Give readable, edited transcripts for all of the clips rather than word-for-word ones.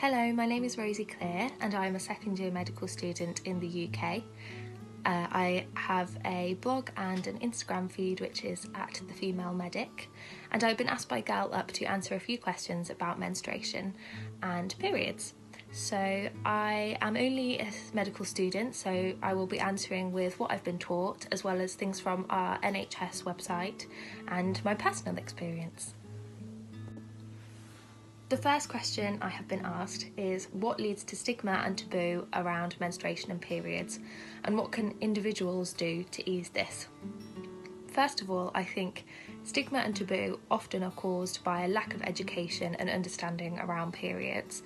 Hello, my name is Rosie Clear and I'm a second year medical student in the UK. I have a blog and an Instagram feed which is at The Female Medic, and I've been asked by Girl Up to answer a few questions about menstruation and periods. So I am only a medical student, so I will be answering with what I've been taught as well as things from our NHS website and my personal experience. The first question I have been asked is what leads to stigma and taboo around menstruation and periods, and what can individuals do to ease this? First of all, I think stigma and taboo often are caused by a lack of education and understanding around periods.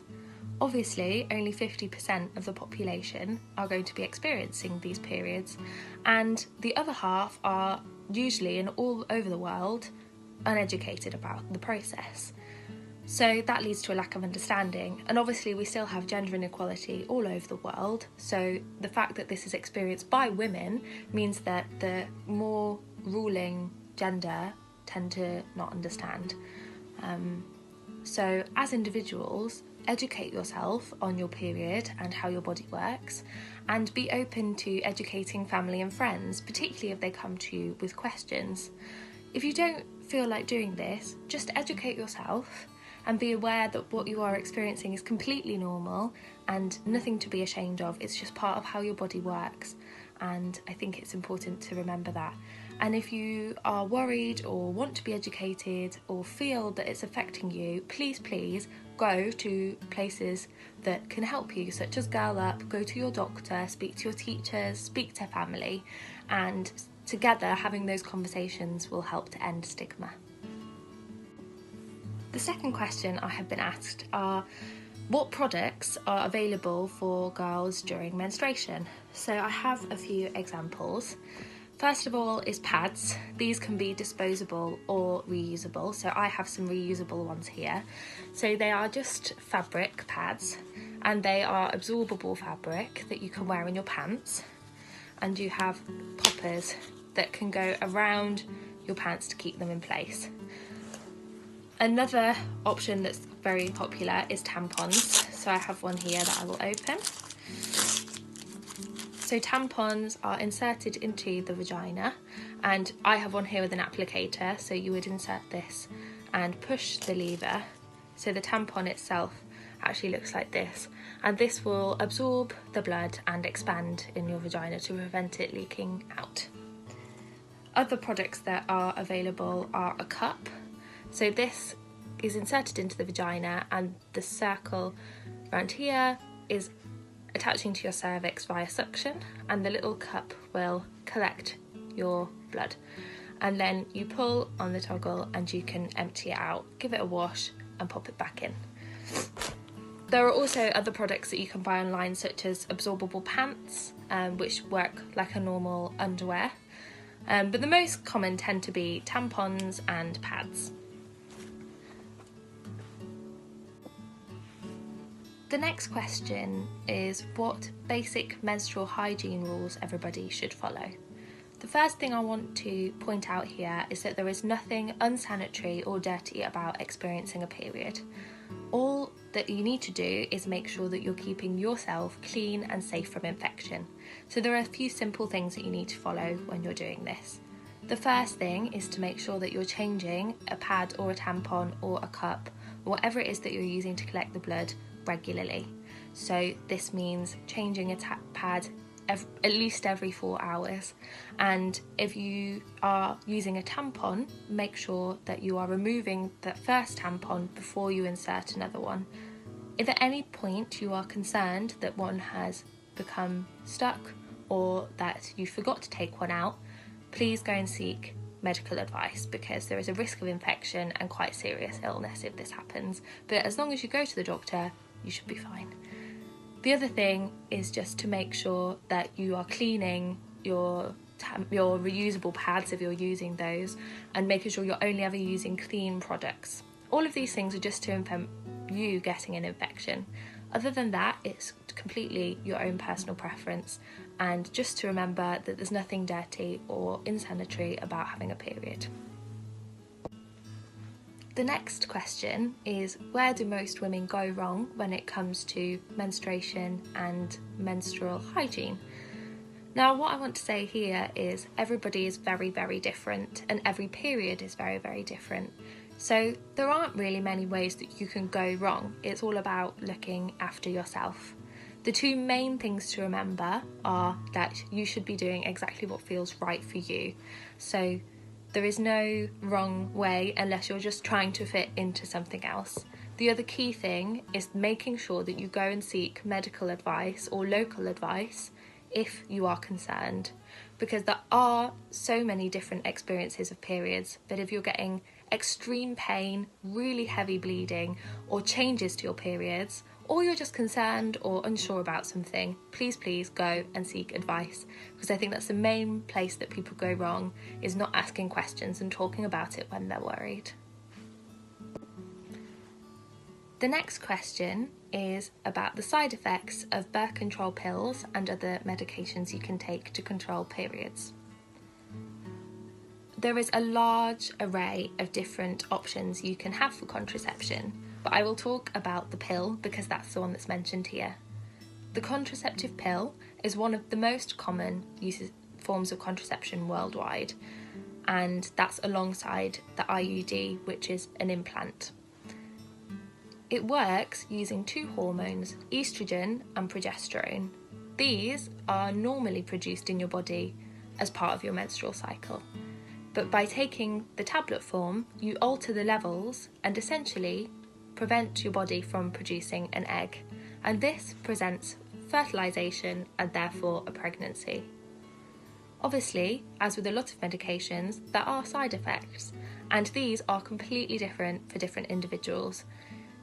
Obviously, only 50% of the population are going to be experiencing these periods, and the other half are usually, and all over the world, uneducated about the process. So that leads to a lack of understanding, and obviously we still have gender inequality all over the world, so the fact that this is experienced by women means that the more ruling gender tend to not understand. So as individuals, educate yourself on your period and how your body works, and be open to educating family and friends, particularly if they come to you with questions. If you don't feel like doing this, just educate yourself and be aware that what you are experiencing is completely normal and nothing to be ashamed of. It's just part of how your body works, and I think it's important to remember that. And if you are worried or want to be educated or feel that it's affecting you, please go to places that can help you, such as Girl Up. Go to your doctor, speak to your teachers, speak to family, and together having those conversations will help to end stigma. The second question I have been asked are what products are available for girls during menstruation? So I have a few examples. First of all is pads. These can be disposable or reusable, so I have some reusable ones here. So they are just fabric pads, and they are absorbable fabric that you can wear in your pants, and you have poppers that can go around your pants to keep them in place. Another option that's very popular is tampons. So I have one here that I will open. So tampons are inserted into the vagina, and I have one here with an applicator, so you would insert this and push the lever. So the tampon itself actually looks like this, and this will absorb the blood and expand in your vagina to prevent it leaking out. Other products that are available are a cup. So this is inserted into the vagina, and the circle around here is attaching to your cervix via suction, and the little cup will collect your blood. And then you pull on the toggle and you can empty it out, give it a wash and pop it back in. There are also other products that you can buy online, such as absorbable pants, which work like a normal underwear. But the most common tend to be tampons and pads. The next question is what basic menstrual hygiene rules everybody should follow. The first thing I want to point out here is that there is nothing unsanitary or dirty about experiencing a period. All that you need to do is make sure that you're keeping yourself clean and safe from infection. So there are a few simple things that you need to follow when you're doing this. The first thing is to make sure that you're changing a pad or a tampon or a cup, or whatever it is that you're using to collect the blood, regularly. So this means changing a pad at least every 4 hours, and if you are using a tampon, make sure that you are removing that first tampon before you insert another one. If at any point you are concerned that one has become stuck or that you forgot to take one out, please go and seek medical advice, because there is a risk of infection and quite serious illness if this happens. But as long as you go to the doctor, you should be fine. The other thing is just to make sure that you are cleaning your reusable pads if you're using those, and making sure you're only ever using clean products. All of these things are just to prevent you getting an infection. Other than that, it's completely your own personal preference, and just to remember that there's nothing dirty or insanitary about having a period. The next question is, where do most women go wrong when it comes to menstruation and menstrual hygiene? Now, what I want to say here is everybody is very, very different, and every period is very, very different. So there aren't really many ways that you can go wrong. It's all about looking after yourself. The two main things to remember are that you should be doing exactly what feels right for you. So there is no wrong way unless you're just trying to fit into something else. The other key thing is making sure that you go and seek medical advice or local advice if you are concerned, because there are so many different experiences of periods. But if you're getting extreme pain, really heavy bleeding, or changes to your periods, or you're just concerned or unsure about something, please go and seek advice, because I think that's the main place that people go wrong, is not asking questions and talking about it when they're worried. The next question is about the side effects of birth control pills and other medications you can take to control periods. There is a large array of different options you can have for contraception, but I will talk about the pill because that's the one that's mentioned here. The contraceptive pill is one of the most common forms of contraception worldwide, and that's alongside the IUD, which is an implant. It works using two hormones, estrogen and progesterone. These are normally produced in your body as part of your menstrual cycle. But by taking the tablet form, you alter the levels and essentially prevent your body from producing an egg. And this presents fertilisation and therefore a pregnancy. Obviously, as with a lot of medications, there are side effects, and these are completely different for different individuals.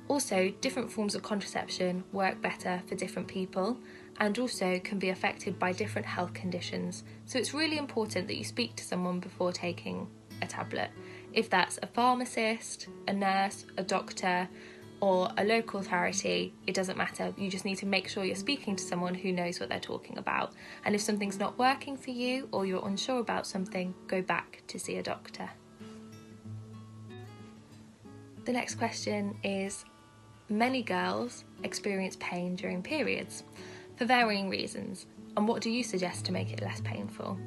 Also, different forms of contraception work better for different people and also can be affected by different health conditions. So it's really important that you speak to someone before taking a tablet. If that's a pharmacist, a nurse, a doctor, or a local authority, it doesn't matter. You just need to make sure you're speaking to someone who knows what they're talking about. And if something's not working for you or you're unsure about something, go back to see a doctor. The next question is, many girls experience pain during periods for varying reasons, and what do you suggest to make it less painful?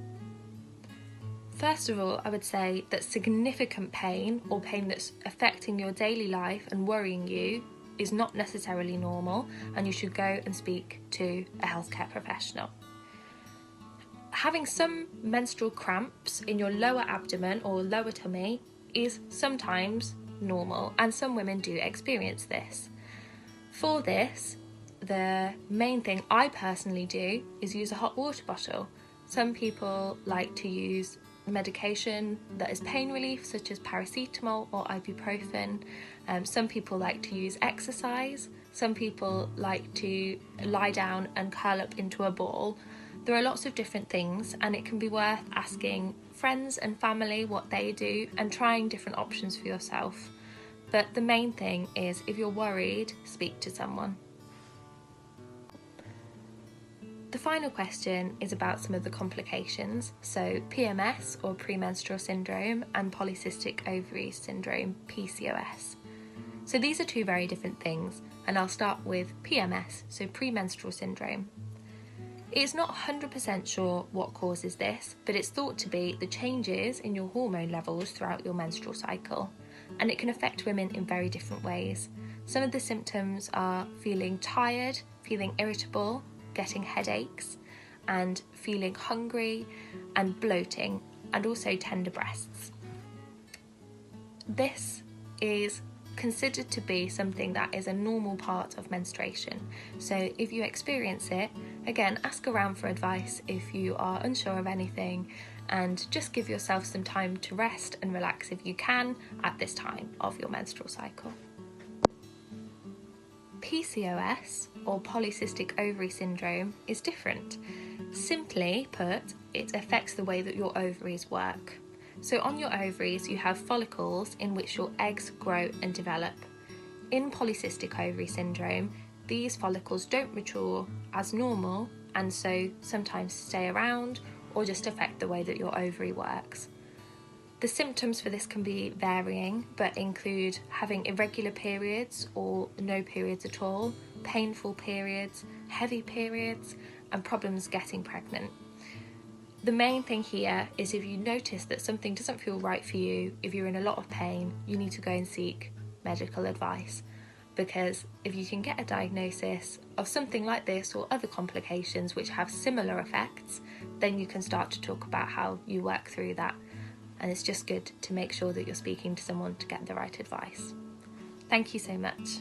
First of all, I would say that significant pain or pain that's affecting your daily life and worrying you is not necessarily normal, and you should go and speak to a healthcare professional. Having some menstrual cramps in your lower abdomen or lower tummy is sometimes normal, and some women do experience this. For this, the main thing I personally do is use a hot water bottle. Some people like to use medication that is pain relief, such as paracetamol or ibuprofen. Some people like to use exercise. Some people like to lie down and curl up into a ball. There are lots of different things, and it can be worth asking friends and family what they do and trying different options for yourself. But the main thing is, if you're worried, speak to someone. The final question is about some of the complications, so PMS or premenstrual syndrome and polycystic ovary syndrome, PCOS. So these are two very different things, and I'll start with PMS, so premenstrual syndrome. It's not 100% sure what causes this, but it's thought to be the changes in your hormone levels throughout your menstrual cycle, and it can affect women in very different ways. Some of the symptoms are feeling tired, feeling irritable, getting headaches, and feeling hungry and bloating, and also tender breasts. This is considered to be something that is a normal part of menstruation. So if you experience it, again, ask around for advice if you are unsure of anything, and just give yourself some time to rest and relax if you can at this time of your menstrual cycle. PCOS, or polycystic ovary syndrome, is different. Simply put, it affects the way that your ovaries work. So on your ovaries, you have follicles in which your eggs grow and develop. In polycystic ovary syndrome, these follicles don't mature as normal, and so sometimes stay around or just affect the way that your ovary works. The symptoms for this can be varying, but include having irregular periods or no periods at all, painful periods, heavy periods, and problems getting pregnant. The main thing here is if you notice that something doesn't feel right for you, if you're in a lot of pain, you need to go and seek medical advice. Because if you can get a diagnosis of something like this or other complications which have similar effects, then you can start to talk about how you work through that. And it's just good to make sure that you're speaking to someone to get the right advice. Thank you so much.